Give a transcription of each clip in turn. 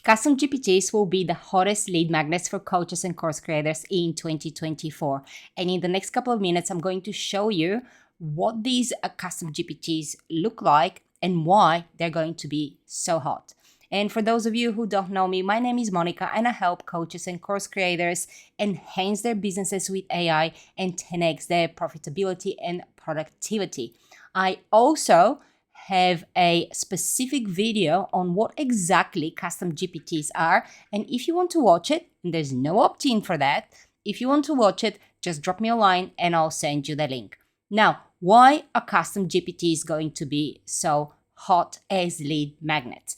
Custom GPTs will be the hottest lead magnets for coaches and course creators in 2024. And in the next couple of minutes, I'm going to show you what these custom GPTs look like and why they're going to be so hot. And for those of you who don't know me, my name is Monica and I help coaches and course creators enhance their businesses with AI and 10x their profitability and productivity. I also have a specific video on what exactly custom GPTs are. And if you want to watch it, and there's no opt-in for that, if you want to watch it, just drop me a line and I'll send you the link. Now, why are custom GPTs going to be so hot as lead magnets?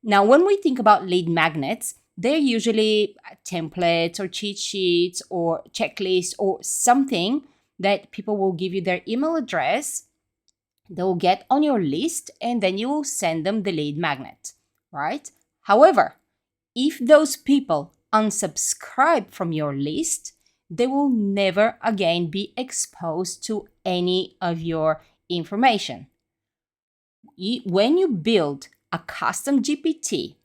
Now, when we think about lead magnets, they're usually templates or cheat sheets or checklists or something that people will give you their email address, they'll get on your list, and then you will send them the lead magnet, right? However, if those people unsubscribe from your list, they will never again be exposed to any of your information. When you build a custom GPT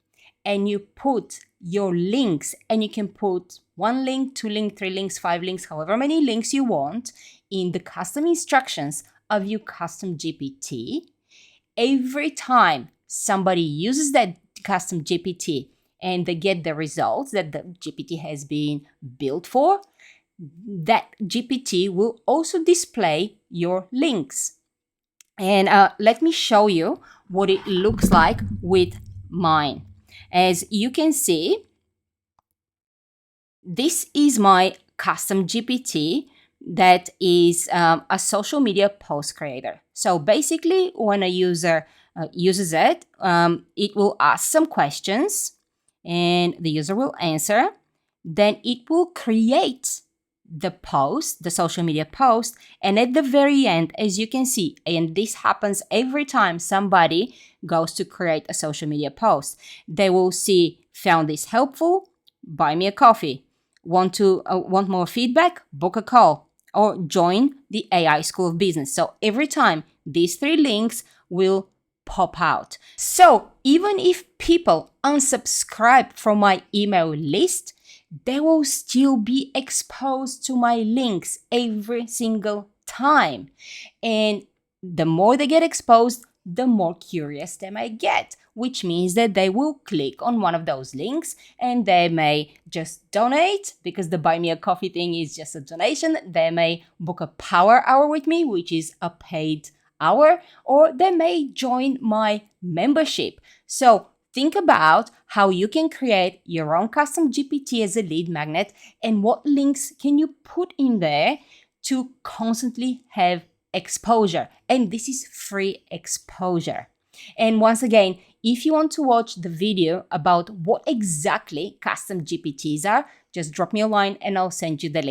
and you put your links, and you can put 1 link, 2 links, 3 links, 5 links, however many links you want in the custom instructions of your custom GPT, every time somebody uses that custom GPT and they get the results that the GPT has been built for, that GPT will also display your links. And let me show you what it looks like with mine. As you can see, this is my custom GPT that is a social media post creator. So basically, when a user uses it, it will ask some questions and the user will answer. Then it will create the post, the social media post. And at the very end, as you can see, and this happens every time somebody goes to create a social media post, they will see, found this helpful, buy me a coffee. Want more feedback? Book a call or join the AI School of Business. So every time these 3 links will pop out. So even if people unsubscribe from my email list, they will still be exposed to my links every single time. And the more they get exposed, the more curious they may get, which means that they will click on one of those links and they may just donate, because the buy me a coffee thing is just a donation. They may book a power hour with me, which is a paid hour, or they may join my membership. So think about how you can create your own custom GPT as a lead magnet and what links can you put in there to constantly have exposure. And this is free exposure. And once again, if you want to watch the video about what exactly custom GPTs are, just drop me a line and I'll send you the link.